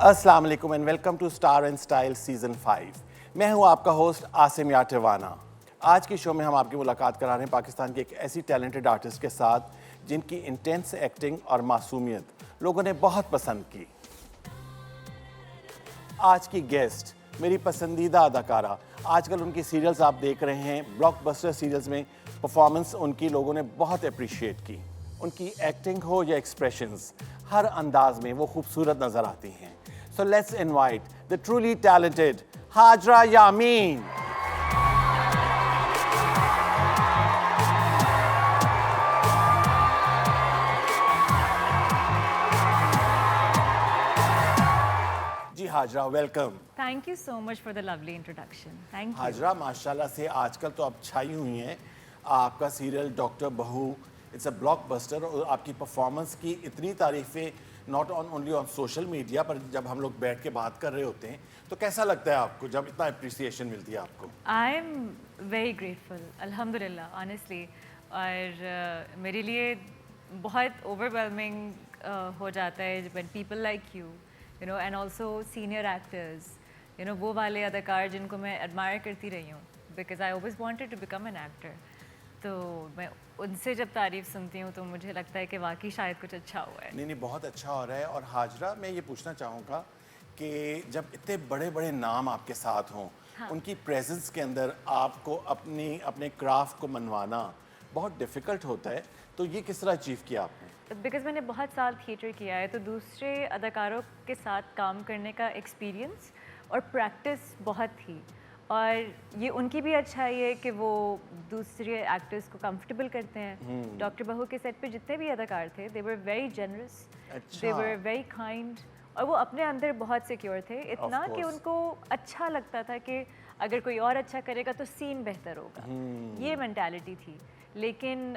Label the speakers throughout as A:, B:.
A: अस्सलाम वालेकुम and welcome to star and style season 5। मैं हूं आपका होस्ट आसिम याटिवाना। आज के शो में हम आपकी मुलाकात करा रहे हैं पाकिस्तान के एक ऐसी टैलेंटेड आर्टिस्ट के साथ जिनकी इंटेंस एक्टिंग और मासूमियत लोगों ने बहुत पसंद की। आज की गेस्ट मेरी पसंदीदा अदाकारा। आजकल उनकी सीरियल्स आप देख रहे हैं, ब्लॉकबस्टर सीरियल्स में परफॉर्मेंस उनकी लोगों ने बहुत अप्रिशिएट की। उनकी एक्टिंग हो या एक्सप्रेशंस, हर अंदाज में वो खूबसूरत नजर आती हैं। So let's invite the truly talented Hajra Yamin. जी Hajra, welcome.
B: Thank you so much for the lovely introduction. Thank you.
A: Hajra माशाल्लाह से आजकल तो आप छाई हुई हैं। आपका serial Doctor Bahu, it's a blockbuster और आपकी परफॉर्मेंस की इतनी तारीफ़ें not only on social media पर जब हम लोग बैठ के बात कर रहे होते हैं तो कैसा लगता है आपको जब इतना अप्रिसिएशन मिलती है आपको?
B: I'm very grateful, अल्हम्दुलिल्लाह, honestly. और मेरे लिए बहुत overwhelming हो जाता है when people like you know, and also senior actors, you know, वो वाले अदाकार जिनको मैं admire करती रही हूँ because I always wanted to become an actor. तो मैं उनसे जब तारीफ सुनती हूँ तो मुझे लगता है कि वाकई शायद कुछ अच्छा हुआ है।
A: नहीं बहुत अच्छा हो रहा है। और हाजरा, मैं ये पूछना चाहूँगा कि जब इतने बड़े बड़े नाम आपके साथ हों,
B: हाँ।
A: उनकी प्रेजेंस के अंदर आपको अपने क्राफ्ट को मनवाना बहुत डिफ़िकल्ट होता है, तो ये किस तरह अचीव किया आपने?
B: बिकॉज मैंने बहुत साल थिएटर किया है तो दूसरे अदाकारों के साथ काम करने का एक्सपीरियंस और प्रैक्टिस बहुत थी। और ये उनकी भी अच्छाई है कि वो दूसरे एक्टर्स को कंफर्टेबल करते हैं। डॉक्टर बहू के सेट पे जितने भी अदाकार थे, they were very generous, they were very kind, और वो अपने अंदर बहुत सिक्योर थे, इतना कि उनको अच्छा लगता था कि अगर कोई और अच्छा करेगा तो सीन बेहतर होगा। ये मेंटालिटी थी। लेकिन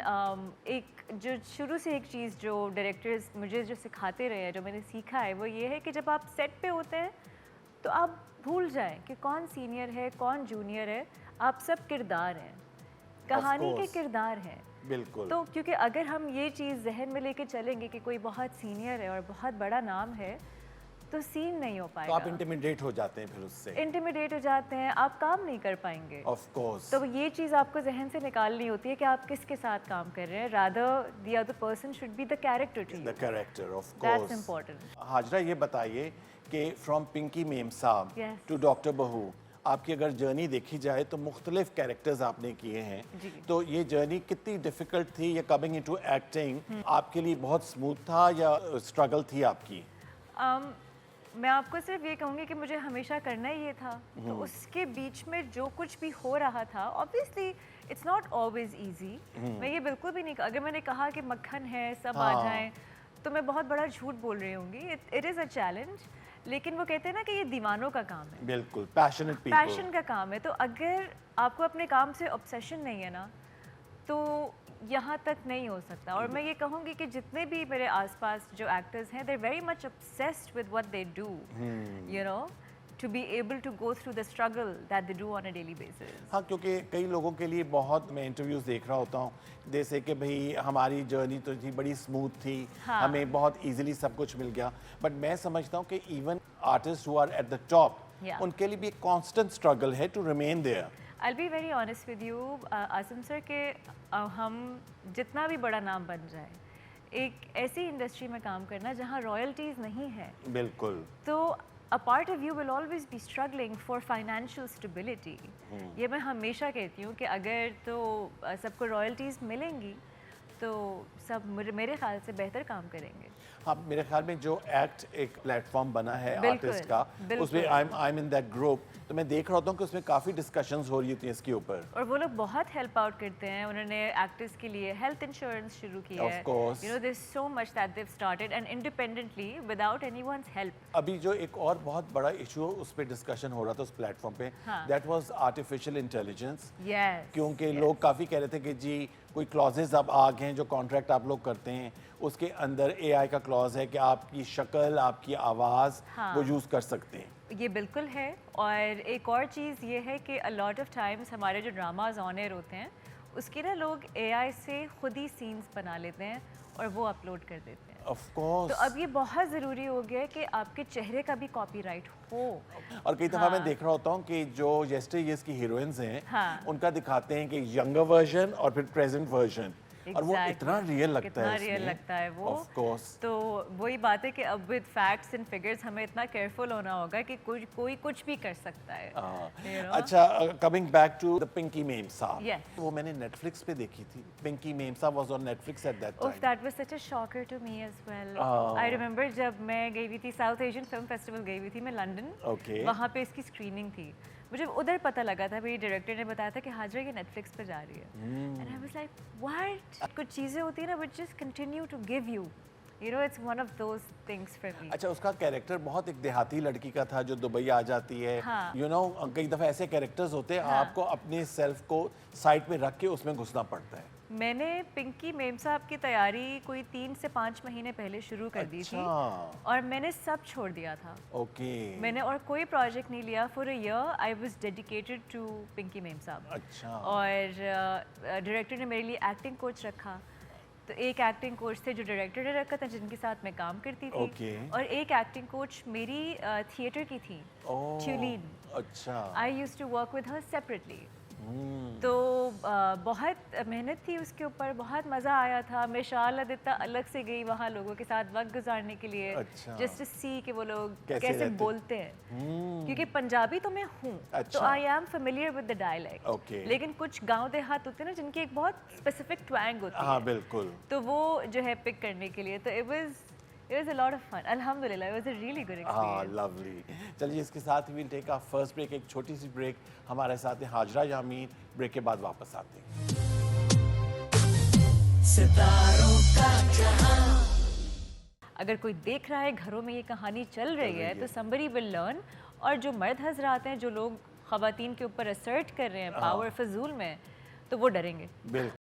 B: एक जो शुरू से एक चीज़ जो डायरेक्टर्स मुझे जो सिखाते रहे हैं, जो मैंने सीखा है, वो ये है कि जब आप सेट पे होते हैं तो आप भूल जाएं कि कौन सीनियर है कौन जूनियर है, आप सब किरदार हैं, कहानी के किरदार हैं।
A: बिल्कुल।
B: तो क्योंकि अगर हम ये चीज़ जहन में लेके चलेंगे कि कोई बहुत सीनियर है और बहुत बड़ा नाम है तो सीन नहीं हो पाएगा।
A: तो आप इंटिमिडेट हो जाते हैं, फिर उससे
B: इंटिमिडेट हो जाते हैं, आप काम नहीं कर पाएंगे।
A: Of course.
B: तो ये चीज़ आपको जहन से निकालनी होती है कि आप किसके साथ काम कर रहे हैं। Rather the other person should be the character to you.
A: The character, of
B: that's
A: course.
B: Important.
A: Hajra, ये बताइए कि from Pinky Mem Sahab
B: Yes.
A: To doctor Bahu, आपकी अगर जर्नी देखी जाए तो मुख्तलिफ कैरेक्टर्स आपने किए हैं।
B: जी।
A: तो ये जर्नी कितनी डिफ़िकल्ट थी? या कमिंग इनटू एक्टिंग आपके लिए बहुत स्मूथ था या स्ट्रगल थी आपकी?
B: मैं आपको सिर्फ ये कहूँगी कि मुझे हमेशा करना ही ये था। तो उसके बीच में जो कुछ भी हो रहा था, obviously it's not always easy. मैं ये बिल्कुल भी नहीं, अगर मैंने कहा कि मक्खन है सब आ जाएं तो मैं बहुत बड़ा झूठ बोल रही होंगी। इट इज़ अ चैलेंज, लेकिन वो कहते हैं ना कि ये दीवानों का काम है।
A: बिल्कुल, पैशनेट पीपल।
B: पैशन का काम है। तो अगर आपको अपने काम से ऑब्सेशन नहीं है ना, तो यहाँ तक नहीं हो सकता। और मैं ये कहूँगी कि जितने भी मेरे आसपास जो एक्टर्स हैं, they're very much obsessed with what they do, you know, to be able to go through the struggle that they do on a daily basis.
A: हाँ, क्योंकि कई लोगों के लिए बहुत, मैं इंटरव्यूज़ देख रहा होता हूँ, जैसे कि भाई हमारी जर्नी तो थी बड़ी स्मूथ थी,
B: हाँ।
A: हमें बहुत इजीली सब कुछ मिल गया। बट मैं समझता हूँ कि even artist who are at the top, उनके लिए भी एक कांस्टेंट स्ट्रगल है to remain there.
B: I'll be very honest with you, Asim sir, कि हम जितना भी बड़ा नाम बन जाए, एक ऐसी इंडस्ट्री में काम करना जहाँ रॉयल्टीज़ नहीं है,
A: बिल्कुल,
B: तो a part of you will always be struggling for financial stability. ये मैं हमेशा कहती हूँ कि अगर तो सबको रॉयल्टीज़ मिलेंगी तो सब मेरे ख्याल से बेहतर काम करेंगे।
A: हाँ, मेरे ख्याल में जो एक्ट एक प्लेटफॉर्म बना है
B: बिल्कुल,
A: आर्टिस्ट का, उसमें I am in that group, तो मैं देख रहा होता हूँ कि उसमें काफ़ी डिस्कशंस हो रही होती हैं इसके ऊपर।
B: और वो लोग बहुत हेल्प आउट करते हैं। उन्होंने एक्टर्स के लिए हेल्थ इंश्योरेंस शुरू किया है।
A: Of course.
B: You know, there's so much that they've started and independently without anyone's help.
A: अभी जो एक और बहुत बड़ा इशू उस पर डिस्कशन हो रहा था उस प्लेटफॉर्म पे, that was artificial intelligence.
B: Yes.
A: क्योंकि लोग काफ़ी कह रहे थे कि जी कोई क्लॉजेज अब आ गए हैं, जो कॉन्ट्रैक्ट आप लोग करते हैं उसके अंदर एआई का क्लॉज है कि आपकी शक्ल, आपकी आवाज़ वो यूज़ कर सकते हैं।
B: ये बिल्कुल है। और एक और चीज़ ये है कि अ लॉट ऑफ टाइम्स हमारे जो ड्रामाज ऑन एयर होते हैं उसके ना लोग एआई से खुद ही सीन्स बना लेते हैं और वो अपलोड कर देते हैं।
A: Of course.
B: तो अब ये बहुत ज़रूरी हो गया है कि आपके चेहरे का भी कॉपीराइट हो।
A: और कई दफ़ा मैं देख रहा होता हूँ कि जो येस्टर ईयर्स की हीरोइंस हैं
B: हाँ।
A: उनका दिखाते हैं कि यंगर वर्जन और फिर प्रेजेंट वर्जन, और वो इतना रियल लगता
B: कितना
A: है,
B: रियल लगता है वो।
A: Of course.
B: तो वही बात है कि अब विद फैक्ट्स एंड फिगर्स हमें इतना केयरफुल होना होगा कि कोई कुछ भी कर सकता है। you know?
A: अच्छा, coming back to the Pinky Memsaab,
B: Yes.
A: वो मैंने नेटफ्लिक्स पे देखी थी। Pinky Memsaab was on Netflix at that
B: Oof,
A: time.
B: that was such a shocker to me as well. I remember जब मैं गई हुई थी साउथ एशियन फिल्म फेस्टिवल गई हुई थी मैं लंदन।
A: Okay.
B: वहाँ पे इसकी स्क्रीनिंग थी। मुझे उधर पता लगा था, मेरी डायरेक्टर ने बताया था कि हाजरा ये नेटफ्लिक्स पे जा रही है। And I was like, what? कुछ चीज़ें होती हैं ना which just continue to give you. You know, it's one of those things for me.
A: अच्छा, उसका कैरेक्टर बहुत एक देहाती लड़की का था जो दुबई आ जाती है।
B: हाँ।
A: यू नो, कई दफ़ा ऐसे कैरेक्टर्स होते हैं,
B: हाँ।
A: आपको अपने सेल्फ को साइड में रख के उसमें घुसना पड़ता है।
B: मैंने पिंकी मेम साहब की तैयारी कोई 3 से 5 महीने पहले शुरू कर दी थी
A: अच्छा।
B: और मैंने सब छोड़ दिया था।
A: ओके।
B: मैंने और कोई प्रोजेक्ट नहीं लिया। For a year I was dedicated to Pinky Mem Sahab.
A: अच्छा।
B: और डायरेक्टर ने मेरे लिए एक्टिंग कोच रखा। तो एक एक्टिंग कोच थे जो डायरेक्टर ने रखा था जिनके साथ मैं काम करती थी।
A: Okay.
B: और एक एक्टिंग कोच मेरी थिएटर की थी, ट्यूलिन।
A: अच्छा।
B: I used to work with her separately. तो बहुत मेहनत थी उसके ऊपर, बहुत मज़ा आया था। मैं शाह अलग से गई वहाँ लोगों के साथ वक्त गुजारने के लिए,
A: अच्छा।
B: जस्ट टू सी कि वो लोग
A: कैसे
B: कैसे
A: रहते?
B: बोलते हैं। क्योंकि पंजाबी तो मैं हूँ, तो
A: अच्छा।
B: I am familiar with the dialect.
A: Okay.
B: लेकिन कुछ गांव देहात होते हैं ना जिनकी एक बहुत स्पेसिफिक ट्वैंग होती
A: हाँ,
B: है,
A: बिल्कुल।
B: तो वो जो है पिक करने के लिए, तो it was a lot of fun. अल्हम्दुलिल्लाह, it was a really good
A: हाँ,
B: एक्सपीरियंस।
A: लवली। चलिए, इसके साथ will take our first break, एक छोटी सी ब्रेक। हमारे साथ हैं हाजरा यामीन। ब्रेक के बाद वापस आते हैं।
C: सितारों का जहां।
B: अगर कोई देख रहा है घरों में ये कहानी चल रही है तो somebody will learn। और जो मर्द हजरात हैं, जो लोग ख़वातीन के ऊपर असर्ट कर रहे हैं पावर फजूल में, तो वो डरेंगे।
A: बिल्कुल।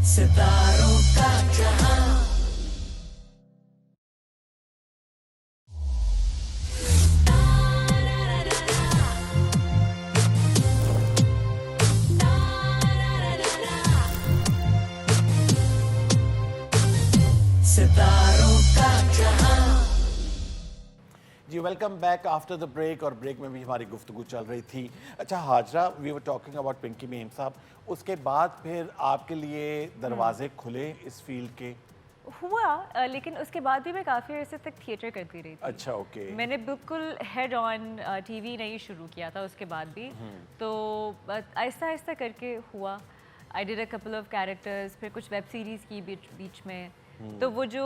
C: सितारों का जहां। सितारों का जहां।
A: जी, welcome back after the break. और ब्रेक में भी हमारी गुफ्तगू चल रही थी। अच्छा Hajra, we were talking about Pinky Mem Sahab. उसके बाद फिर आपके लिए दरवाजे खुले इस फील्ड के?
B: हुआ, लेकिन उसके बाद भी मैं काफ़ी अरसे तक थिएटर करती रही थी।
A: अच्छा, ओके।
B: मैंने बिल्कुल हेड ऑन टीवी नहीं शुरू किया था उसके बाद भी। तो आहिस्ता आहिस्ता करके हुआ। I did a couple of characters, फिर कुछ वेब सीरीज़ की बीच में। तो वो जो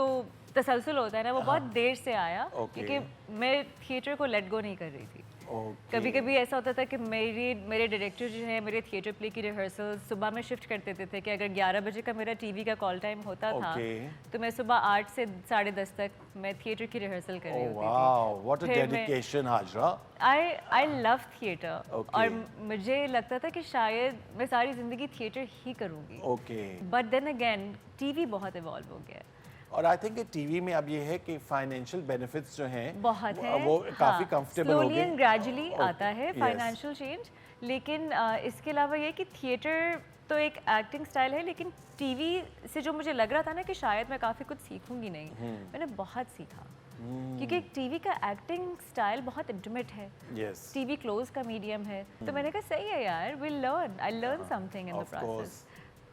B: तसलसल होता है ना, वो बहुत देर से आया,
A: Okay.
B: क्योंकि मैं थिएटर को लेट गो नहीं कर रही थी।
A: ओके।
B: कभी कभी ऐसा होता था कि मेरे डायरेक्टर जो है, मेरे थिएटर प्ले की रिहर्सल सुबह में शिफ्ट कर देते थे कि अगर 11 बजे का मेरा टीवी का कॉल टाइम होता था,
A: Okay.
B: तो मैं सुबह 8 से 10:30 तक मैं थिएटर की रिहर्सल कर रही
A: ओह
B: होती
A: वाओ, व्हाट अ
B: फिर मैं-
A: dedication Hajra.
B: I love theatre.
A: Okay.
B: और मुझे लगता था कि शायद मैं सारी ज़िंदगी थिएटर ही करूँगी।
A: Okay.
B: But then again TV बहुत इवॉल्व हो गया है।
A: और आई थिंक टीवी में अब ये है कि फाइनेंशियल बेनिफिट्स जो हैं
B: बहुत है,
A: वो काफी कंफर्टेबल हो
B: स्लोली
A: गए।
B: एंड ग्रेजुअली आता है
A: yes.
B: Financial change. लेकिन इसके अलावा ये कि थिएटर तो एक एक्टिंग स्टाइल है, लेकिन टीवी से जो मुझे लग रहा था ना कि शायद मैं काफ़ी कुछ सीखूंगी नहीं, मैंने बहुत सीखा। क्योंकि टीवी का एक्टिंग स्टाइल बहुत इंटीमेट है।
A: यस,
B: टीवी क्लोज का मीडियम है, तो मैंने कहा सही है यार, will learn, I learn something in the
A: of course.
B: Process.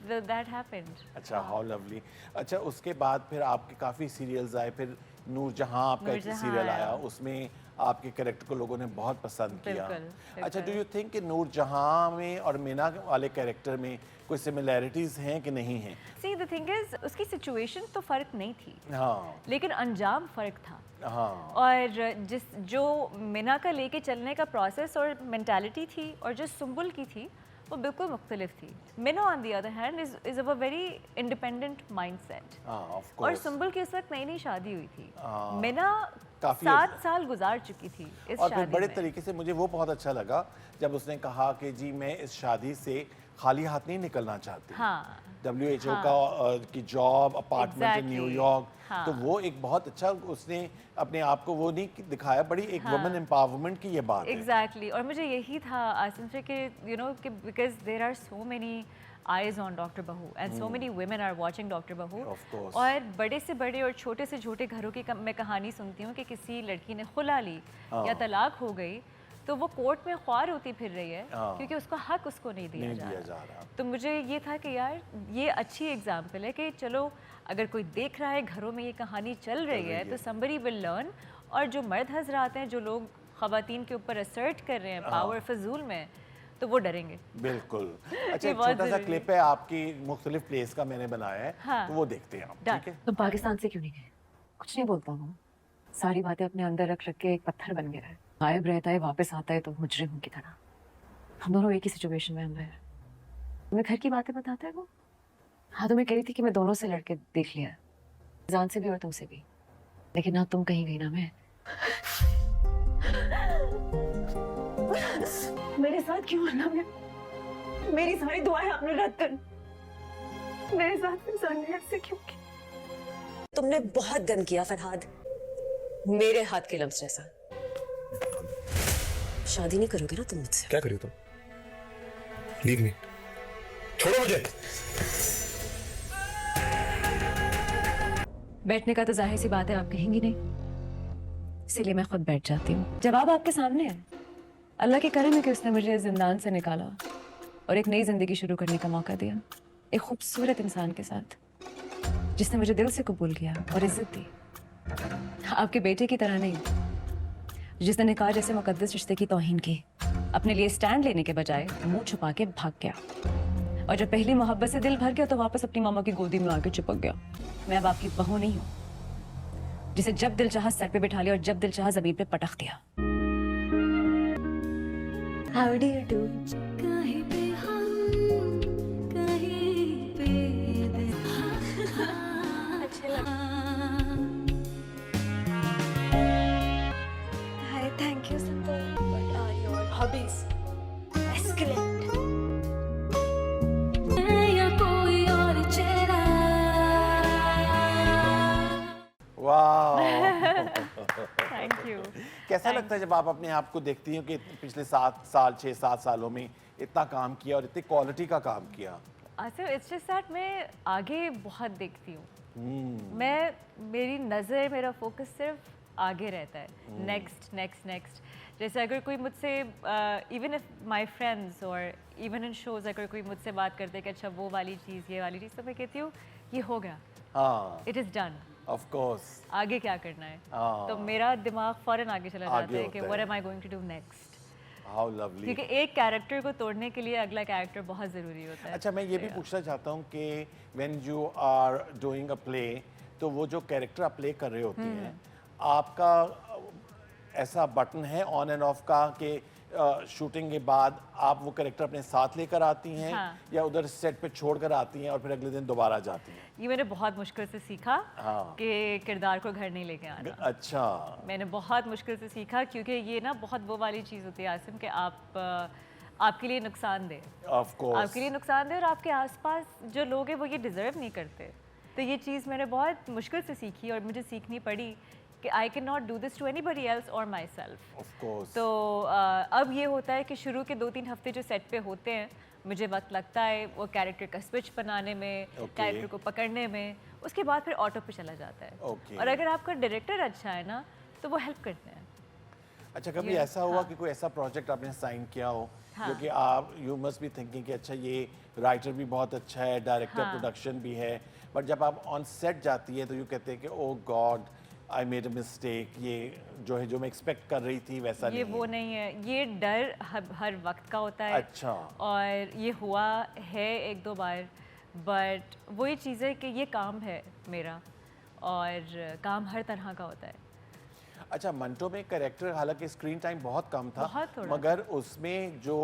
B: That happened.
A: अच्छा, हाउ लवली। अच्छा, उसके बाद फिर आपके काफ़ी सीरियल्स आए। फिर नूरजहां आपका एक
B: नूरजहां
A: सीरियल
B: आया।
A: आया, उसमें आपके कैरेक्टर को लोगों ने बहुत पसंद किया।
B: बिल्कुल,
A: अच्छा, डू
B: बिल्कुल।
A: यू थिंक कि नूरजहां में और मीना वाले कैरेक्टर में कोई सिमिलैरिटीज़ हैं कि नहीं हैं?
B: सी द थिंग इज, उसकी सिचुएशन तो फ़र्क नहीं थी,
A: हाँ
B: लेकिन अंजाम फ़र्क था।
A: हाँ।
B: और जो मीना का लेके चलने का प्रोसेस और मेंटालिटी थी, और जो सुंबुल की थी, वो बिल्कुल मुख्तलिफ थी। Mina on the other hand is of a very independent mindset.
A: Of
B: और
A: कोर्स।
B: सुंबुल की उस वक्त नई नई शादी हुई थी।
A: हाँ।
B: मिना
A: काफी
B: 7 साल गुजार चुकी थी इस
A: और फिर
B: शादी
A: बड़े
B: में।
A: तरीके से मुझे वो बहुत अच्छा लगा जब उसने कहा कि जी मैं इस शादी से खाली हाथ नहीं निकलना चाहती।
B: हाँ
A: WHO का की job, apartment in
B: Exactly.
A: New York,
B: हाँ।
A: तो वो एक बहुत अच्छा उसने अपने आप को वो नहीं दिखाया, बड़ी एक
B: हाँ।
A: वुमेन एम्पावरमेंट की ये बात है।
B: एग्जैक्टली और मुझे यही था आसिम से कि यू नो कि because there are so many eyes on Dr. Bahu and so many women are watching Dr. Bahu.
A: Of course.
B: और बड़े से बड़े और छोटे से छोटे घरों की मैं कहानी सुनती हूँ कि किसी लड़की ने खुला ली या तलाक हो गई तो वो कोर्ट में ख्वार होती फिर रही है क्योंकि उसका हक उसको नहीं दिया जा रहा। तो मुझे ये था कि यार ये अच्छी एग्जाम्पल है कि चलो अगर कोई देख रहा है घरों में ये कहानी चल रही है तो somebody will learn। और जो मर्द हजरात हैं जो लोग ख़वातीन के ऊपर असर्ट कर रहे हैं पावर फजूल में तो वो डरेंगे।
A: बिल्कुल। अच्छा
B: ये
A: एक
B: बहुत
A: छोटा सा
B: ज़रूरी
A: क्लिप है आपकी मुख्तलिफ प्लेस का मैंने बनाया है,
B: हाँ।
A: तो वो देखते हैं आप,
B: Done.
A: ठीक है?
D: तुम पाकिस्तान से क्यों नहीं गए? कुछ नहीं बोलता हूँ, सारी बातें अपने अंदर रख रख के एक पत्थर बन गया है। गायब रहता है वापस आता है तो मुजरिम की तरह। हम दोनों एक ही सिचुएशन में अंदर है। तुम्हें घर की बातें बताता है वो? हाँ तो मैं कह रही थी कि मैं दोनों से लड़के देख लिया, जान से भी और तुमसे भी, लेकिन ना तुम कहीं गई ना मैं। मेरे साथ क्यों आना? मैं मेरी सारी दुआएं आपने रद्द कर, मेरे साथ इंसान से क्यों की?
E: तुमने बहुत गंद किया फरहाद, मेरे हाथ के लम्स जैसा। शादी नहीं करोगे ना तुम मुझसे?
F: क्या करी तुम? लीव मी, छोड़ो मुझे।
D: बैठने का तो जाहिर सी बात है आप कहेंगी नहीं, इसीलिए मैं खुद बैठ जाती हूँ। जवाब आपके सामने है। अल्लाह के करम है कि उसने मुझे जिंदान से निकाला और एक नई जिंदगी शुरू करने का मौका दिया, एक खूबसूरत इंसान के साथ जिसने मुझे दिल से कबूल किया और इज्जत दी। आपके बेटे की तरह नहीं, जिसने निकाह जैसे मुकद्दस रिश्ते की तौहीन की, अपने लिए स्टैंड लेने के बजाय मुंह छुपा के भाग गया, और जब पहली मोहब्बत से दिल भर गया तो वापस अपनी मामा की गोदी में आके चिपक गया। मैं अब आपकी बहू नहीं हूँ जिसे जब दिल चाहा सर पे बिठा लिया और जब दिल चाहा ज़मीन पे पटक दिया। How do you do?
C: कहीं पे हम कहीं पे
D: Hi, thank you so much. What are your hobbies? Excellent.
C: या कोई और चेहरा
A: वाह।
B: Thank you.
A: कैसा लगता है जब आप अपने आप को देखती हैं कि पिछले 7 साल 6-7 सालों में इतना काम किया और इतनी क्वालिटी का काम किया?
B: आसिफ इट्स जस्ट दैट मैं आगे बहुत देखती हूँ। मैं मेरी नज़र मेरा फोकस सिर्फ आगे रहता है, नेक्स्ट नेक्स्ट नेक्स्ट। जैसे अगर कोई मुझसे इवन इफ माय फ्रेंड्स और इवन इन शोज अगर कोई मुझसे बात करते हैं कि अच्छा वो वाली चीज़ ये वाली चीज़, तो मैं कहती हूँ ये हो गया,
A: हाँ,
B: it is done,
A: of course.
B: आगे क्या करना है।
A: हाँ।
B: तो मेरा दिमाग फ़ौरन आगे चला
A: आगे
B: जाता है कि
A: होता
B: व्हाट
A: है।
B: Am I going to do next,
A: how lovely.
B: क्योंकि एक कैरेक्टर को तोड़ने के लिए अगला कैरेक्टर बहुत ज़रूरी होता है।
A: अच्छा मैं ये भी पूछना चाहता हूँ कि when you are doing a play, तो वो जो कैरेक्टर आप प्ले कर रहे होती हैं, आपका ऐसा बटन है ऑन एंड ऑफ का कि शूटिंग के बाद आप वो कैरेक्टर अपने साथ लेकर आती हैं,
B: हाँ।
A: या उधर सेट पे छोड़कर आती हैं और फिर अगले दिन दोबारा जाती हैं?
B: ये मैंने बहुत मुश्किल से सीखा
A: हाँ।
B: कि किरदार को घर नहीं लेके आना।
A: अच्छा।
B: मैंने बहुत मुश्किल से सीखा क्योंकि ये ना बहुत वो वाली चीज़ होती है आसिम कि आप आपके लिए नुकसानदेह,
A: ऑफ कोर्स।
B: आपके लिए नुकसानदेह और आपके आसपास जो लोग हैं वो ये डिज़र्व नहीं करते। तो ये चीज़ मैंने बहुत मुश्किल से सीखी और मुझे सीखनी पड़ी कि I can not do this to anybody else और माई सेल्फ।
A: Of course.
B: तो अब ये होता है कि शुरू के 2-3 हफ्ते जो सेट पे होते हैं मुझे वक्त लगता है वो कैरेक्टर का स्विच बनाने में, कैरेक्टर को पकड़ने में, उसके बाद फिर ऑटो पे चला जाता है।
A: Okay.
B: और अगर आपका डायरेक्टर अच्छा है ना तो वो हेल्प करते हैं।
A: अच्छा कभी
B: ये-
A: ऐसा हुआ
B: हाँ।
A: कि कोई ऐसा प्रोजेक्ट आपने साइन किया हो
B: हाँ।
A: जो कि आप यू मस्ट बी थिंकिंग कि अच्छा ये राइटर भी बहुत अच्छा है, डायरेक्टर,
B: हाँ।
A: प्रोडक्शन भी है, बट जब आप ऑन सेट जाती है तो यू कहते हैं कि oh God I made a mistake, ये जो है जो मैं एक्सपेक्ट कर रही थी वैसा
B: ये
A: नहीं
B: वो
A: है?
B: नहीं है, ये डर हर वक्त का होता है।
A: अच्छा।
B: और ये हुआ है 1-2 बार, बट वही चीज़ है कि ये काम है मेरा और काम हर तरह का होता है।
A: अच्छा, मंटो में कैरेक्टर हालांकि स्क्रीन टाइम बहुत कम था,
B: बहुत थोड़ा
A: मगर उसमें जो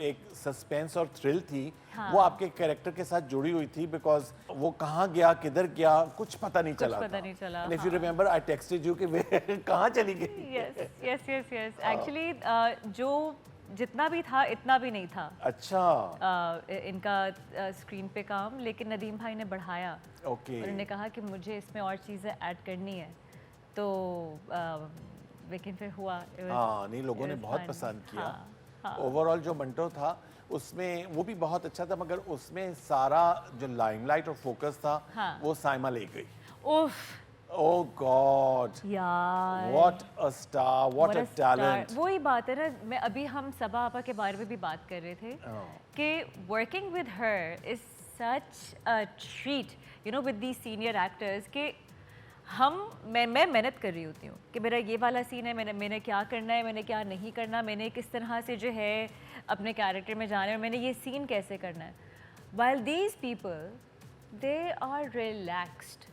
A: एक सस्पेंस और थ्रिल थी वो आपके कैरेक्टर के साथ जुड़ी हुई थी, बिकॉज वो कहाँ गया, किधर गया, कुछ पता नहीं चला
B: पता नहीं चला,
A: if you remember I texted you कि वे कहाँ चली गई।
B: Yes yes yes yes actually जो जितना भी था इतना भी नहीं था
A: अच्छा,
B: इनका स्क्रीन पे काम, लेकिन नदीम भाई ने बढ़ाया।
A: ओके,
B: उन्होंने कहा कि मुझे इसमें और चीज़ें ऐड करनी है, तो लेकिन फिर हुआ।
A: हाँ नहीं, लोगों ने बहुत पसंद किया। ओवरऑल जो मंटो था उसमें वो भी बहुत अच्छा था, मगर उसमें सारा जो लाइमलाइट और फोकस था वो साइमा ले गई।
B: उफ
A: Oh God!
B: यार,
A: What a star! What a talent!
B: वही बात है ना, मैं अभी हम सबा आपा के बारे में भी बात कर रहे थे कि working with her is such a treat, you know, with the senior actors के मैं मेहनत कर रही होती हूँ कि मेरा ये वाला सीन है, मैंने क्या करना है, मैंने क्या नहीं करना, मैंने किस तरह से जो है अपने कैरेक्टर में जाना है, और मैंने ये सीन कैसे करना है। While these people, they are relaxed.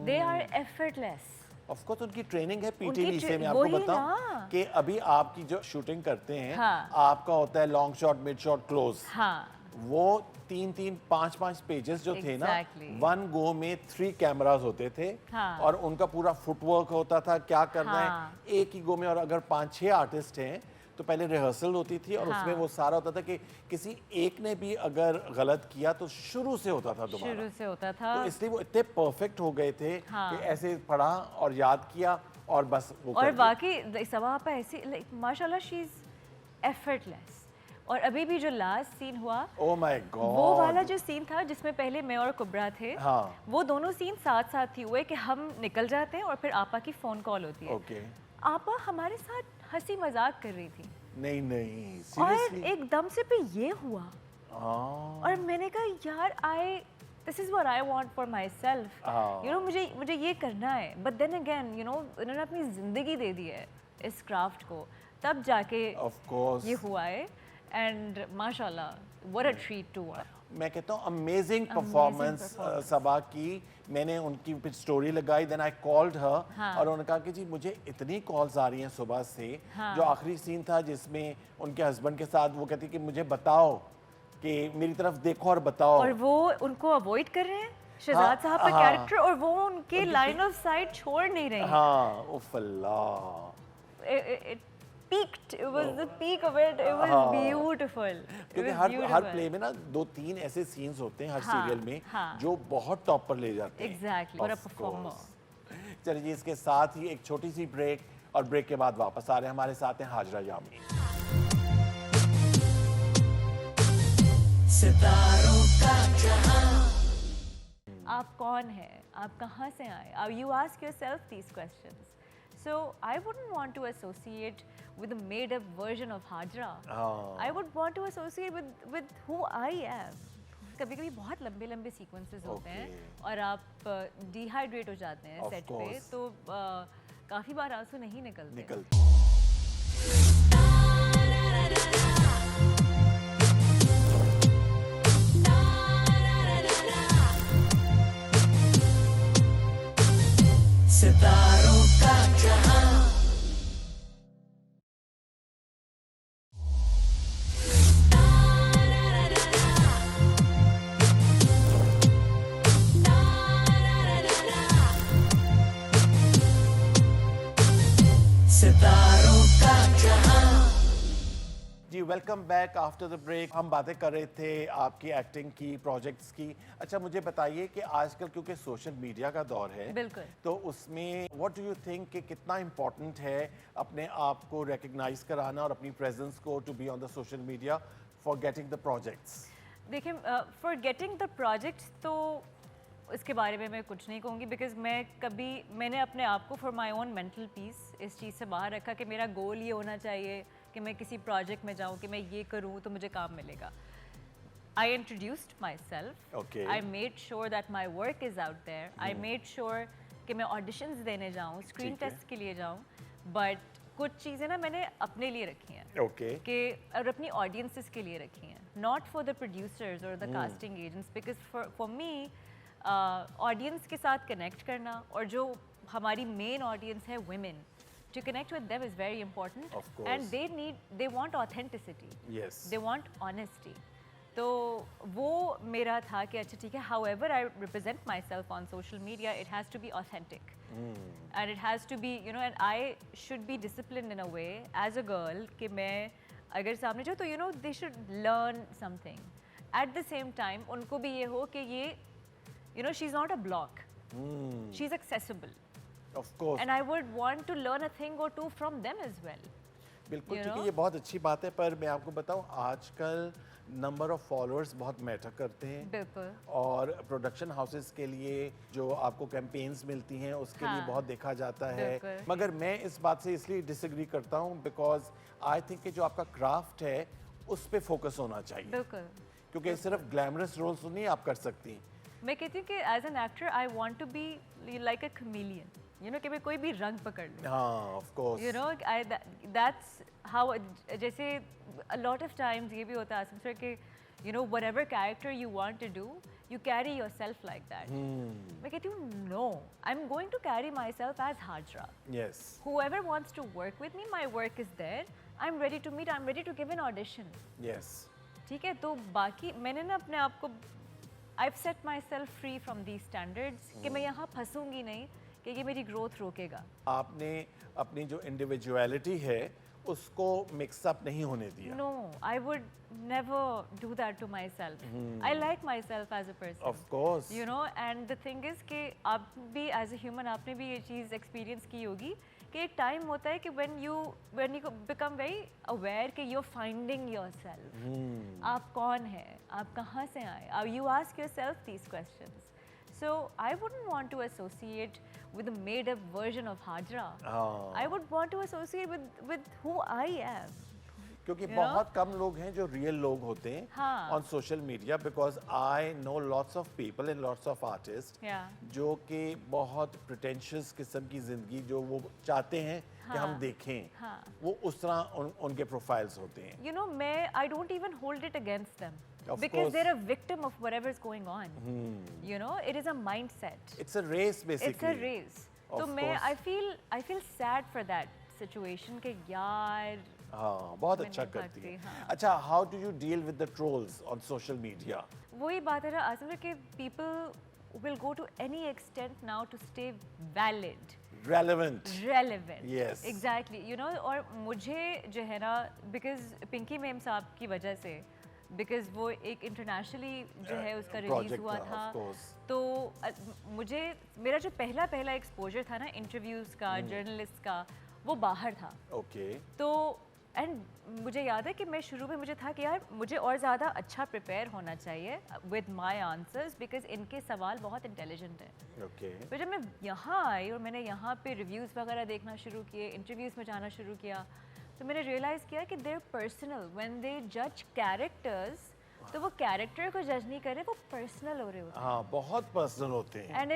B: They are effortless.
A: Of course उनकी ट्रेनिंग है
B: उनकी
A: पीटीवी से। मैं आपको
B: वही
A: बताऊं
B: ना।
A: कि अभी आपकी जो शूटिंग करते हैं
B: हाँ।
A: आपका होता है long shot, mid shot, close.
B: हाँ,
A: वो 3-3, 5-5 पेजेस जो थे ना,
B: Exactly.
A: वन गो में 3 कैमरास होते थे
B: हाँ।
A: और उनका पूरा फुटवर्क होता था, क्या करना
B: हाँ।
A: है एक ही गो में। और अगर 5-6 आर्टिस्ट हैं तो पहले रिहर्सल होती थी और उसमें वो सारा होता था कि किसी एक ने भी अगर गलत किया तो शुरू से होता था दोबारा।
B: शुरू से होता था।
A: तो इसलिए वो इतने परफेक्ट हो गए थे कि ऐसे पढ़ा और याद किया और बस वो
B: और
A: कर दिया।
B: वाकई सवा आपा ऐसी, लाइक माशाल्लाह, शी इज एफर्टलेस। और अभी भी जो लास्ट सीन हुआ,
A: ओह माय गॉड,
B: वो वाला जो सीन था जिसमें पहले मैं और कुबरा थे,
A: हाँ।
B: वो दोनों सीन साथ साथ ही हुए कि हम निकल जाते हैं और फिर आपा की फोन कॉल होती है।
A: ओके।
B: आपा हमारे साथ हंसी मजाक कर रही थी
A: नहीं नहीं,
B: और
A: सीरियसली।
B: एकदम से पे ये हुआ और मैंने कहा यार, this is what I want for myself, you know, मुझे ये करना है। But then again, you know, उन्होंने अपनी जिंदगी दे दी है इस क्राफ्ट को, तब जाके
A: ऑफ कोर्स
B: ये हुआ है। एंड माशाल्लाह, what a treat to watch.
A: मैं कहता हूँ अमेजिंग परफॉर्मेंस सबा की। मैंने उनकी फिर स्टोरी लगाई, देन आई कॉल्ड हर और उन्होंने कहा कि जी मुझे इतनी कॉल्स आ रही हैं सुबह से। जो आखिरी सीन था जिसमें उनके हस्बैंड के साथ वो कहती कि मुझे बताओ, कि मेरी तरफ देखो और बताओ,
B: और वो उनको अवॉइड कर रहे हैं, शहजाद साहब का कैरेक्टर, और वो उनके लाइन ऑफ साइट छोड़ नहीं रहे हैं।
A: हाँ उफ अल्लाह।
B: It peaked. It was the peak of it. It was beautiful.
A: क्योंकि हर प्ले में ना 2-3 ऐसे सीन्स होते हैं हर सीरियल में जो बहुत टॉप पर ले जाते हैं।
B: Exactly. और a performer.
A: चलिए जी, इसके साथ ही एक छोटी सी ब्रेक, और ब्रेक के बाद वापस आ रहे हैं। हमारे साथ हैं हाजरा यामी।
G: सितारों का जहां।
B: आप कौन हैं? आप कहाँ से आए? You ask yourself these questions. So I wouldn't want to associate with a made-up version of Hajra. I would want to associate with who I am. कभी-कभी बहुत लंबे सीक्वेंसेस होते हैं और आप डिहाइड्रेट हो जाते हैं सेट पे, तो काफ़ी बार आंसू नहीं निकलते।
G: सितारों का जहां। सितारों का जहां।
A: जी welcome back after the break. हम बातें कर रहे थे आपकी एक्टिंग की, प्रोजेक्ट्स की। अच्छा मुझे बताइए कि आजकल क्योंकि सोशल मीडिया का दौर है,
B: बिल्कुल,
A: तो उसमें व्हाट डू यू थिंक कि कितना इम्पोर्टेंट है अपने आप को रिकग्नाइज कराना और अपनी प्रेजेंस को to be on the social media for getting the projects?
B: देखिए, फॉर गेटिंग द प्रोजेक्ट्स तो इसके बारे में मैं कुछ नहीं कहूँगी, बिकॉज मैंने अपने आप को for my own mental peace इस चीज़ से बाहर रखा कि मेरा गोल ये होना चाहिए कि मैं किसी प्रोजेक्ट में जाऊँ कि मैं ये करूँ तो मुझे काम मिलेगा। I introduced myself, I made sure that my work is out there, I made sure कि मैं ऑडिशंस देने जाऊँ, स्क्रीन टेस्ट के लिए जाऊँ, बट कुछ चीज़ें ना मैंने अपने लिए रखी हैं कि और अपनी ऑडियंसेस के लिए रखी हैं, नॉट फॉर द प्रोड्यूसर्स और the casting agents, because for me audience के साथ कनेक्ट करना, और जो हमारी मेन ऑडियंस है women, to connect with them is very important.
A: Of course.
B: And they want authenticity.
A: Yes.
B: They want honesty. तो वो मेरा था कि अच्छा ठीक है, however I represent myself on social media, it has to be authentic. And it has to be, you know, and I should be disciplined in a way as a girl कि मैं अगर सामने जाऊँ तो you know they should learn something. At the same time उनको भी ये हो कि ये you know she's not a block. She's accessible.
A: Of course.
B: And I would want to learn a thing or two from them as well.
A: बिल्कुल
B: You
A: ठीक है,
B: know?
A: ये बहुत अच्छी बात है, पर मैं आपको बताऊं आजकल नंबर ऑफ फॉलोअर्स बहुत मैटर करते हैं।
B: बिल्कुल।
A: और प्रोडक्शन हाउसेस के लिए जो आपको कैंपेन्स मिलती हैं उसके लिए
B: हाँ।
A: बहुत देखा जाता है।
B: बिल्कुल।
A: मगर मैं इस बात से इसलिए डिसएग्री करता हूं बिकॉज आई थिंक कि जो आपका क्राफ्ट है उस पे फोकस होना चाहिए,
B: बिल्कुल।
A: क्योंकि सिर्फ ग्लैमरस रोल्स नहीं आप कर सकती।
B: मैं कहती हूँ कि as an actor I want to be like a chameleon, you know कि मैं कोई भी रंग पकड़ लूँ।
A: हाँ of course.
B: You know, that's how जैसे a lot of times ये भी होता है आसिम सर कि you know whatever character you want to do, you carry yourself like that. मैं कहती हूँ no, I'm going to carry myself as Hajra.
A: Yes.
B: Whoever wants to work with me, my work is there. I'm ready to meet. I'm ready to give an audition.
A: Yes.
B: ठीक है, तो बाकी मैंने ना अपने आप को I've set myself free from these standards कि मैं यहाँ फंसूंगी नहीं कि ये मेरी ग्रोथ रोकेगा।
A: आपने अपनी जो इंडिविजुअलिटी है उसको मिक्सअप नहीं होने दिया।
B: No, I would never do that to myself. I like myself as a person.
A: Of course.
B: You know, and the thing is कि आप भी as a human आपने भी ये चीज़ experience की होगी कि एक टाइम होता है कि when you become very aware कि you're finding yourself. आप कौन हैं? आप कहाँ से आए? You ask yourself these questions. So I wouldn't want to associate with a made-up version of Hajra. I would want to associate with who I am.
A: क्योंकि
B: You
A: बहुत कम लोग हैं जो रियल लोग होते हैं
B: हाँ।
A: On social media, because I know lots of people and lots of artist
B: Yeah.
A: जो कि बहुत प्रिटेंशियस किस्म की जिंदगी जो वो चाहते हैं कि हम देखें,
B: हाँ।
A: वो उस तरह उनके प्रोफाइल्स होते हैं।
B: You know, I don't even hold it against them.
A: Of
B: Because
A: course.
B: they're a victim of whatever is going on. You know, it is a mindset.
A: It's a race basically.
B: It's a race. तो
A: Of
B: मैं
A: course.
B: I feel sad for that situation कि यार
A: हाँ बहुत
B: मैं
A: अच्छा
B: नहीं
A: करती
B: भागती,
A: है।
B: हाँ।
A: अच्छा, how do you deal with the trolls on social media?
B: वही बात है ना आसिम कि people will go to any extent now to stay valid.
A: Relevant.
B: Relevant.
A: Yes.
B: Exactly. You know, और मुझे जो है ना because पिंकी मैम साहब की वजह से because वो एक इंटरनेशनली जो है उसका रिलीज
A: project
B: हुआ
A: था,
B: था,
A: of course.
B: तो मुझे मेरा जो पहला एक्सपोजर था ना इंटरव्यूज़ का, जर्नलिस्ट का, वो बाहर था।
A: ओके।
B: तो एंड मुझे याद है कि मैं शुरू में मुझे था कि यार मुझे और ज़्यादा अच्छा प्रिपेयर होना चाहिए विद माय आंसर्स बिकॉज इनके सवाल बहुत इंटेलिजेंट हैं।
A: ओके।
B: फिर जब मैं यहाँ आई और मैंने यहाँ पे रिव्यूज़ वगैरह देखना शुरू किए, इंटरव्यूज़ में जाना शुरू किया, तो मैंने रियलाइज़ किया कि देयर पर्सनल व्हेन दे जज कैरेक्टर्स, तो वो कैरेक्टर को जज नहीं कर रहे, वो पर्सनल हो रहे होते हैं।
A: हाँ बहुत पर्सनल होते हैं।
B: And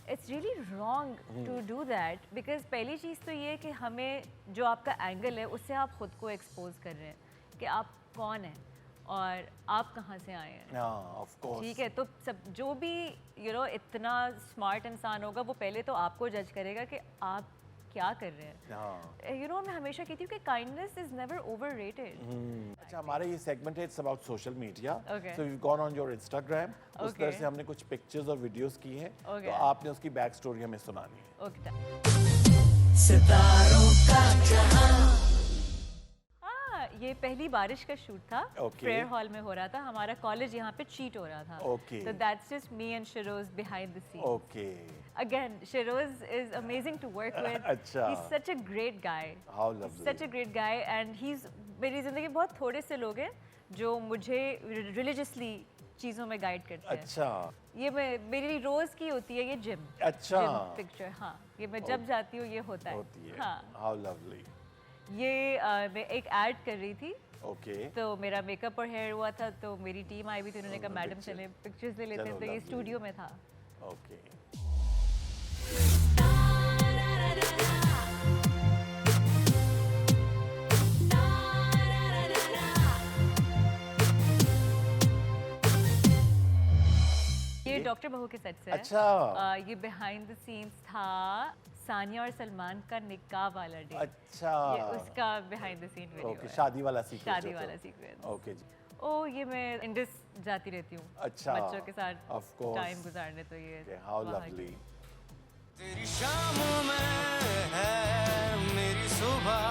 B: it's really wrong to do that because पहली चीज़ तो ये है कि हमें जो आपका एंगल है उससे आप खुद को एक्सपोज कर रहे हैं कि आप कौन हैं और आप कहाँ से आए हैं।
A: हाँ ऑफ कोर्स।
B: ठीक है, तो सब जो भी इतना स्मार्ट इंसान होगा वो पहले तो आपको जज करेगा कि आप क्या कर रहे हैं।
A: हाँ।
B: मैं हमेशा कहती हूँ कि काइंडनेस इज नेवर ओवररेटेड।
A: अच्छा, हमारा ये सेगमेंट है it's about social media.
B: Okay.
A: So we gone on your Instagram, उस
B: Okay.
A: तरह से हमने कुछ पिक्चर्स और वीडियोस की हैं,
B: Okay.
A: तो आपने उसकी बैक स्टोरी हमें सुनानी है।
B: ओके।
G: सितारों का जहां।
B: ये पहली बारिश का शूट था।
A: Okay.
B: प्रेयर हॉल में हो रहा था, हमारा कॉलेज यहाँ पे चीट हो रहा था।
A: Okay.
B: तो that's just me and Shiroz behind the scene.
A: Okay.
B: Again, Shiroz is amazing to work with.
A: अच्छा।
B: He's such a great guy.
A: How lovely.
B: Such a great guy, and he's मेरी ज़िंदगी में बहुत थोड़े से लोग हैं जो मुझे religiously चीज़ों में गाइड करते हैं।
A: अच्छा।
B: ये मेरी रोज की होती है ये जिम।
A: अच्छा।
B: जिम पिक्चर, हाँ, ये मैं जब जाती हूँ ये होता है।
A: होती है।
B: हाँ,
A: हाउ लवली।
B: ये मैं एक ऐड कर रही थी,
A: ओके।
B: तो मेरा मेकअप और हेयर हुआ था, तो मेरी टीम आई हुई थी, उन्होंने कहा मैडम चले पिक्चर्स ले लेते हैं, तो ये
A: lovely.
B: स्टूडियो में था।
A: ओके।
B: ये डॉक्टर बहू के सेट से है।
A: अच्छा।
B: ये बिहाइंड द सीन्स था सानिया और सलमान का निकाह वाला डे,
A: अच्छा
B: ये उसका behind the scene video
A: okay
B: है।
A: शादी वाला सीक्वेंस
B: शादी वाला सीक्वेंस।
A: ओके जी
B: ओ ये मैं इंडस जाती रहती हूँ
A: अच्छा,
B: बच्चों के साथ
A: of course.
B: टाइम गुजारने, तो ये
A: हाउ
B: वहाँ की-
A: लवली
G: तेरी शामों में है मेरी सुबह,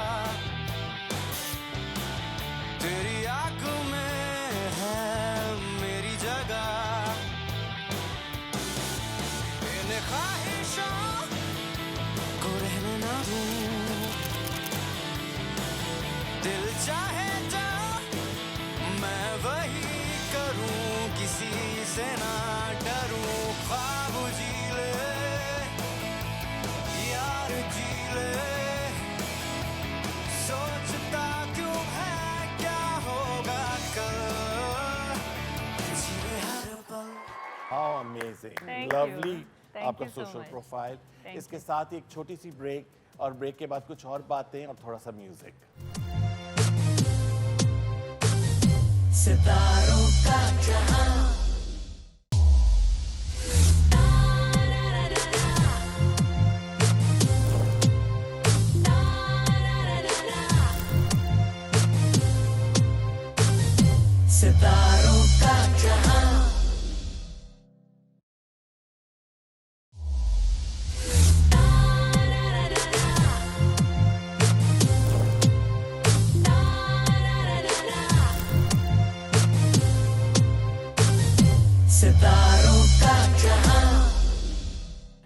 G: तेरी आंखों में है मेरी जगह, इन ख्वाहिशों को रहने ना दूं, दिल चाहे तो मैं वही करूं, किसी से ना डरूं, ख्वाब जी ले यार जी ले, सोचता क्यों है क्या होगा कल, जी ले हर पल।
A: How amazing
B: Thank you.
A: Lovely
B: Thank
A: आपका
B: you so
A: social
B: much.
A: Profile.
B: Thank
A: इसके
B: you.
A: साथ ही एक छोटी सी ब्रेक, और ब्रेक के बाद कुछ और बातें और थोड़ा सा म्यूजिक।
G: सितारों का जहां, सितारों का जहां, सितारों का जहां।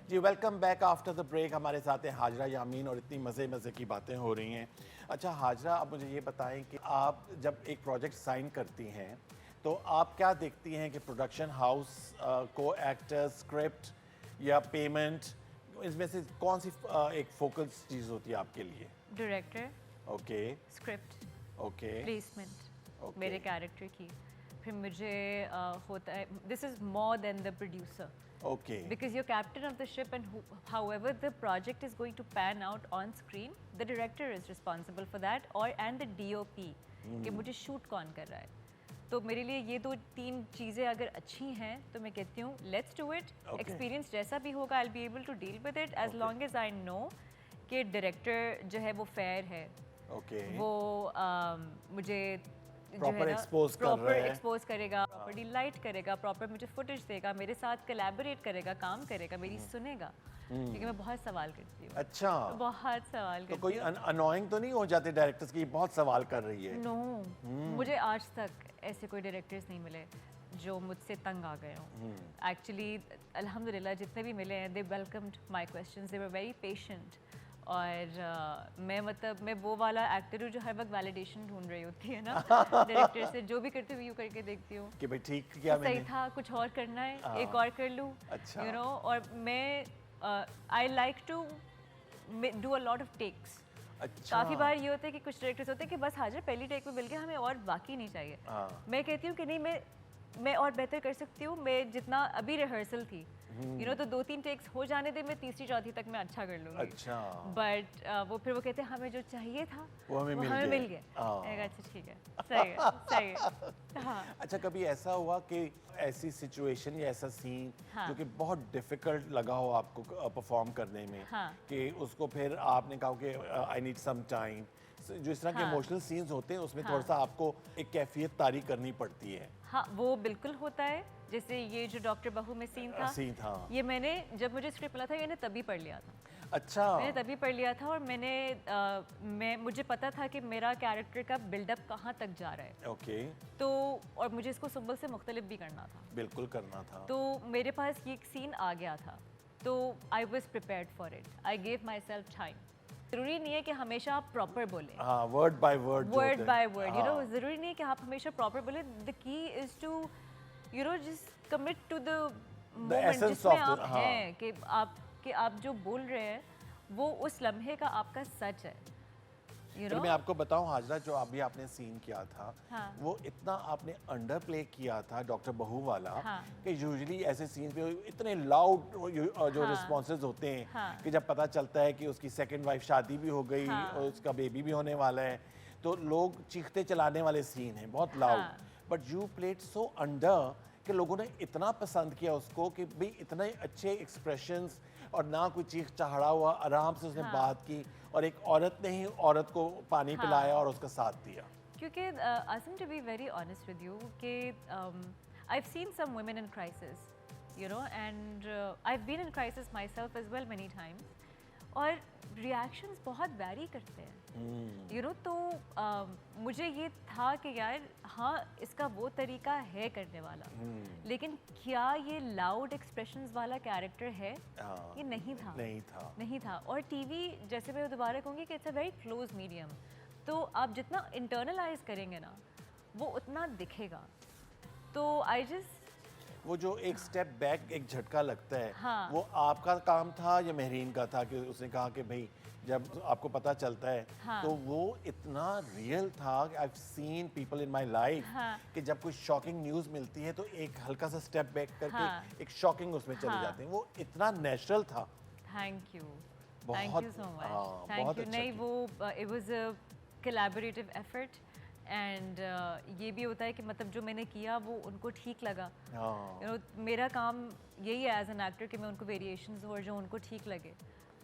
A: जी welcome back after the break. हमारे साथ हैं हाजरा यामीन और इतनी मज़े मज़े की बातें हो रही हैं। अच्छा हाजरा, आप मुझे ये बताएं कि आप जब एक प्रोजेक्ट साइन करती हैं तो आप क्या देखती हैं कि प्रोडक्शन हाउस को एक्टर्स, स्क्रिप्ट या पेमेंट, इसमें से कौन सी एक फोकल चीज़ होती है आपके लिए?
B: Director,
A: okay
B: script,
A: okay
B: placement
A: Okay.
B: मेरे कैरेक्टर की, फिर मुझे होता है this is more than the producer,
A: okay
B: because you're captain of the ship and however the project is going to pan out on screen, the director is responsible for that, or and the DOP कि मुझे shoot कौन कर रहा है। तो मेरे लिए ये दो तीन चीज़ें अगर अच्छी हैं तो मैं कहती हूँ let's do it.
A: Okay.
B: Experience जैसा भी होगा I will be able to deal with it as
A: Okay.
B: Long as I know कि डायरेक्टर जो है वो फेयर है,
A: ओके
B: वो मुझे
A: Proper expose कर
B: प्रॉपर
A: रहा है।
B: एक्सपोज करेगा, प्रॉपर्ली लाइट करेगा, प्रॉपर मुझे फुटेज देगा, मेरे साथ कोलैबोरेट करेगा, काम करेगा, मेरी सुनेगा, क्योंकि मैं बहुत सवाल करती हूँ।
A: अच्छा
B: बहुत सवाल
A: तो
B: करती
A: कोई अनोइंग तो नहीं हो जाते डायरेक्टर्स की बहुत सवाल कर रही है?
B: नो, मुझे आज तक ऐसे कोई डायरेक्टर्स नहीं मिले जो मुझसे तंग आ गए हों। एक्चुअली अल्हम्दुलिल्लाह जितने भी मिले हैं they welcomed my questions, they were very patient. और मैं मतलब मैं वो वाला एक्टर हूँ जो हर वक्त वैलिडेशन ढूंढ रही होती है ना डायरेक्टर से, जो भी करती हूँ यूँ करके देखती हूँ
A: कि भाई ठीक किया
B: सही
A: मैंने।
B: था, कुछ और करना है,
A: हाँ।
B: एक और कर लूँ,
A: अच्छा।
B: You know. और मैं I like to do a lot of takes.
A: अच्छा
B: काफ़ी बार ये होता है कि कुछ डायरेक्टर्स होते हैं कि बस हाजिर पहली टेक में मिल गया, हमें और बाकी नहीं चाहिए।
A: हाँ।
B: मैं कहती हूँ कि नहीं, मैं और बेहतर कर सकती हूँ। मैं जितना अभी रिहर्सल थी यू नो, तो 2-3 टेक्स हो जाने दे, मैं तीसरी चौथी तक मैं अच्छा कर लूँगी।
A: अच्छा
B: बट वो फिर वो कहते हैं हमें जो चाहिए था
A: वो हमें मिल गया। हाँ।
B: मैंने कहा, अच्छा ठीक है, सही है, सही है। हाँ
A: अच्छा कभी ऐसा हुआ कि ऐसी सिचुएशन या ऐसा सीन
B: हाँ।
A: जो कि बहुत डिफिकल्ट लगा हो आपको परफॉर्म करने में,
B: हाँ।
A: कि उसको फिर आपने कहा कि आई नीड सम टाइम, जो इस तरह के
B: हाँ।
A: इमोशनल सीन्स होते हैं उसमें
B: हाँ।
A: थोड़ा सा आपको एक कैफियत तारी करनी पड़ती है?
B: हाँ, वो बिल्कुल होता है। जैसे ये जो डॉक्टर बहू में सीन था,
A: सीन था।
B: ये मैंने जब मुझे स्क्रिप्ट मिला था मैंने तभी पढ़ लिया था।
A: अच्छा
B: मैंने तभी पढ़ लिया था और मुझे पता था कि मेरा कैरेक्टर का बिल्डअप कहाँ तक जा रहा है।
A: ओके
B: तो और मुझे इसको सुंबल से मुख्तलिफ भी करना था,
A: बिल्कुल करना था।
B: तो मेरे पास ये एक सीन आ गया था, तो I was prepared for it. I gave my self time. ज़रूरी नहीं है कि हमेशा आप प्रॉपर बोलें,
A: हाँ word by word
B: by word, you know. ज़रूरी नहीं है कि आप हमेशा प्रॉपर बोले। The key is to you know just commit to the moment
A: essence
B: जिसमें
A: of the-
B: आप
A: हाँ।
B: हैं, कि आप जो बोल रहे हैं वो उस लम्हे का आपका सच है, यू
A: फिर
B: नो।
A: मैं आपको बताऊं हाजरा, जो अभी आपने सीन किया था
B: हाँ।
A: वो इतना आपने अंडर प्ले किया था डॉक्टर बहू वाला,
B: हाँ।
A: कि यूजुअली ऐसे सीन पे इतने लाउड जो
B: हाँ।
A: रिस्पॉन्सेज होते हैं,
B: हाँ।
A: कि जब पता चलता है कि उसकी सेकंड वाइफ शादी भी हो गई
B: हाँ।
A: और उसका बेबी भी होने वाला है, तो लोग चीखते चलाने वाले सीन हैं बहुत लाउड।
B: हाँ।
A: But you played so under कि लोगों ने इतना पसंद किया उसको कि भाई इतने अच्छे एक्सप्रेशंस और ना कोई चीख चढ़ा हुआ, आराम से उसने बात की और एक औरत ने ही औरत को पानी पिलाया और उसका साथ दिया।
B: क्योंकि Asim, to be very honest with you कि I've seen some women in crisis, you know, and I've been in crisis myself as well many times. और reactions बहुत वैरी करते हैं, you know, तो मुझे ये था कि यार हाँ इसका वो तरीका है करने वाला, लेकिन क्या ये लाउड एक्सप्रेशंस वाला कैरेक्टर है? ये नहीं था, नहीं था। और टीवी, जैसे मैं दोबारा कहूँगी कि it's a very close medium, तो आप जितना इंटरनलाइज करेंगे ना वो उतना दिखेगा। तो आई जस्ट,
A: वो जो एक स्टेप बैक, एक झटका लगता है,
B: हाँ।
A: वो आपका काम था या मेहरीन का था कि उसने कहा कि भाई जब आपको पता चलता है,
B: हाँ।
A: तो वो इतना रियल था कि I have seen people in my life
B: हाँ।
A: कि जब कोई शॉकिंग न्यूज़ मिलती है तो एक हल्का सा स्टेप बैक करके
B: हाँ।
A: एक शॉकिंग उसमें चले
B: हाँ।
A: जाते हैं। वो इतना नेचुरल था।
B: थैंक यू
A: बहुत-
B: सो मच,
A: हाँ,
B: थैंक
A: बहुत
B: यू।
A: अच्छा
B: नहीं,
A: किया।
B: वो it was a collaborative effort, and ये भी होता है कि मतलब जो मैंने किया वो उनको ठीक लगा।
A: हाँ।
B: You know, मेरा काम यही है एज एन एक्टर कि मैं उनको वेरिएशंस और जो उनको ठीक लगे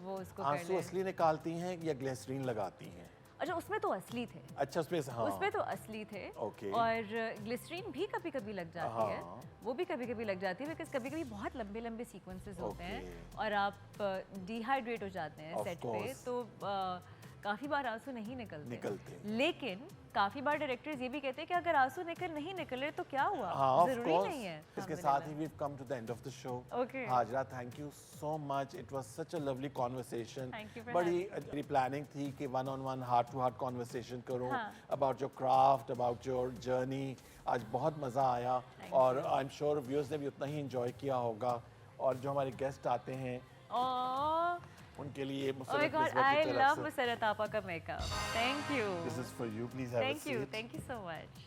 B: वो उसको कर
A: आंसू
B: ले।
A: असली निकालती हैं या ग्लिसरीन लगाती हैं?
B: अच्छा, उसमें तो असली थे,
A: अच्छा, उसमें हाँ।
B: उसमें तो असली थे।
A: Okay.
B: और ग्लिसरीन भी कभी कभी लग जाती है,
A: हाँ।
B: वो भी कभी कभी लग जाती है, बिकॉज कभी कभी बहुत लंबे लंबे सीक्वेंसेस होते हैं
A: Okay.
B: और आप डिहाइड्रेट हो जाते हैं
A: Of
B: सेट पे,
A: course.
B: तो काफ़ी बार आंसू नहीं निकलते। लेकिन काफ़ी बार डायरेक्टर्स ये भी कहते हैं कि अगर आंसू नहीं निकले तो क्या हुआ,
A: हाँ, of
B: जरूरी
A: course.
B: नहीं है।
A: इसके साथ ही we've come to the end of the show.
B: Okay.
A: Hajra, thank you so much. It was such a lovely conversation.
B: Thank you for
A: बड़ी प्लानिंग थी कि one on one, heart to heart conversation करूं
B: हाँ.
A: about your craft, about your journey. आज बहुत मज़ा आया और I'm sure viewers ने भी उतना ही enjoy किया होगा। और जो हमारे गेस्ट आते हैं उनके लिए
B: Oh my God, I love Musarrat आपा का makeup. Thank you.
A: This is for you. Please have a
B: Thank you,
A: seat.
B: thank you so much.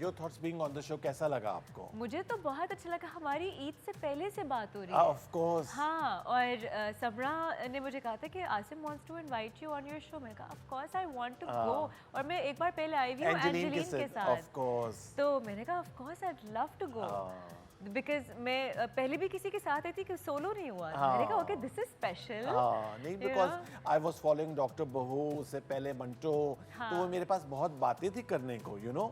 A: Your thoughts being on the show, कैसा लगा आपको?
B: मुझे तो बहुत अच्छा लगा, हमारी ईद से पहले से बात हो रही है।
A: Of course.
B: हाँ, और सबरा ने मुझे कहा था कि Asim wants to invite you on your show। मैंने कहा of course I want to go, और मैं एक बार पहले आई हुई हूँ
A: एंजेलिन
B: के साथ।
A: Of course.
B: तो मैंने कहा of course I'd love to go, because मैं पहले भी किसी के साथ आई थी कि सोलो नहीं हुआ। मैंने कहा ओके दिस इज स्पेशल।
A: हाँ, नहीं, because I was following doctor बहू, उससे पहले मंटो, तो वो मेरे पास बहुत बातें थी करने को, यू नो,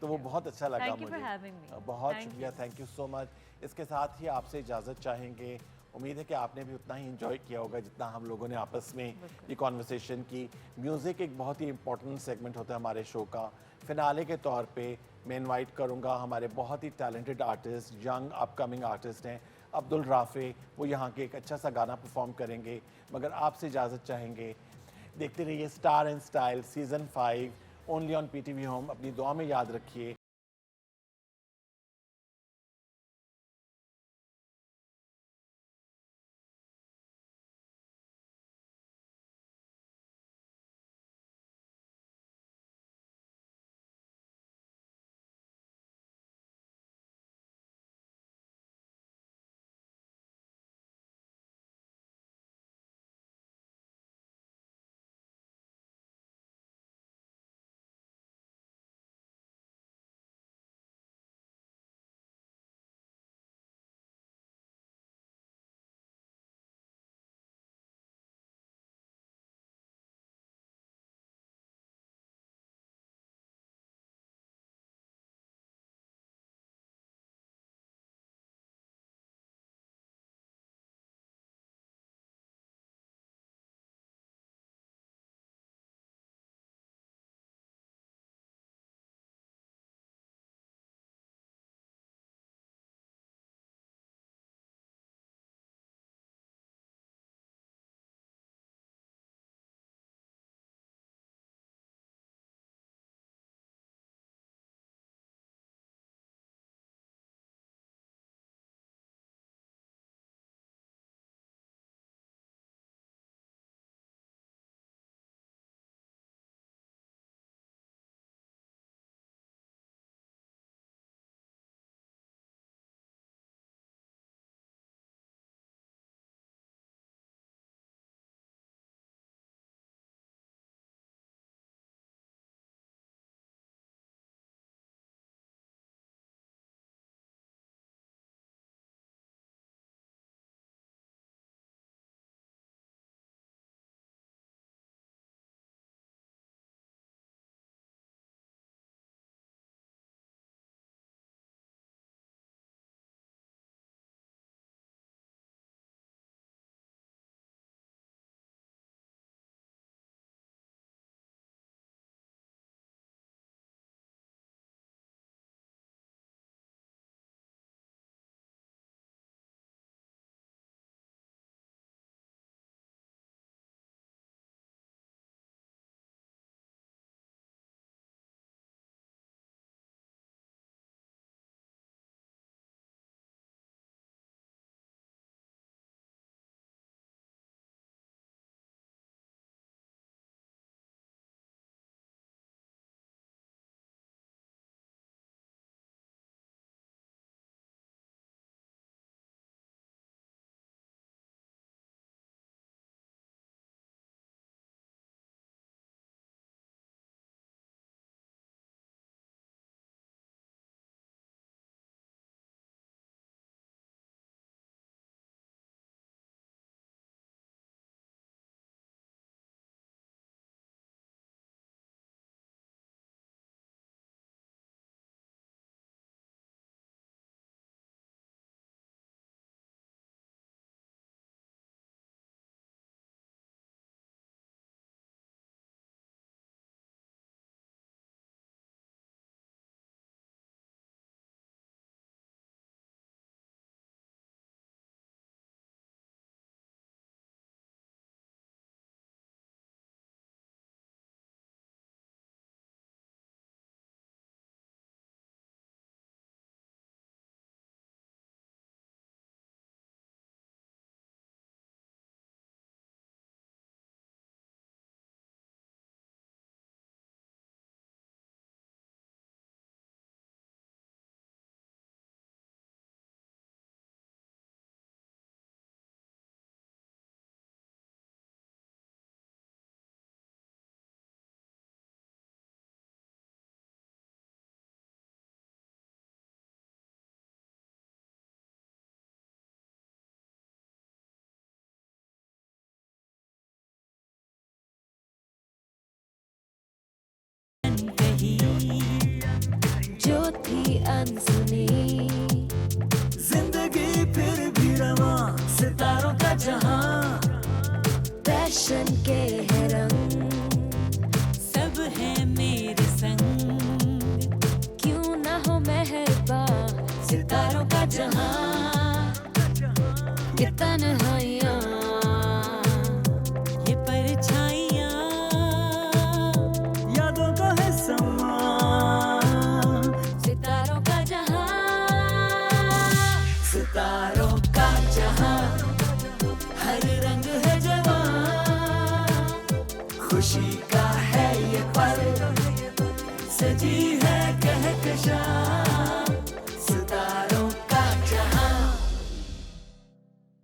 A: तो वो बहुत अच्छा लगा
B: Thank you
A: मुझे।
B: for having me.
A: बहुत
B: Thank
A: शुक्रिया, थैंक यू सो मच। इसके साथ ही आपसे इजाज़त चाहेंगे। उम्मीद है कि आपने भी उतना ही इंजॉय किया होगा जितना हम लोगों ने आपस में ये कॉन्वर्सेशन की। म्यूज़िक एक बहुत ही इंपॉर्टेंट सेगमेंट होता है हमारे शो का। फिनाले के तौर पे मैं इनवाइट करूंगा हमारे बहुत ही talented artist, young upcoming artist हैं अब्दुल राफे। वो यहाँ के एक अच्छा सा गाना परफॉर्म करेंगे, मगर आपसे इजाज़त चाहेंगे। देखते रहिए star and style season 5 only on PTV home. अपनी दुआ में याद रखिए।
C: सनसनी
G: जिंदगी फिर भी रवा सितारों का जहां
C: पैशन के है रंग
G: सब है मेरे संग
C: क्यों ना हो मेहरबा
G: सितारों का जहां
C: ये तन्हाइयाँ
G: ये परछाइयाँ यादों का है समा
C: सितारों का जहां
G: सितारों का जहां हर रंग है जवां खुशी का है ये पल सजी है कहकशां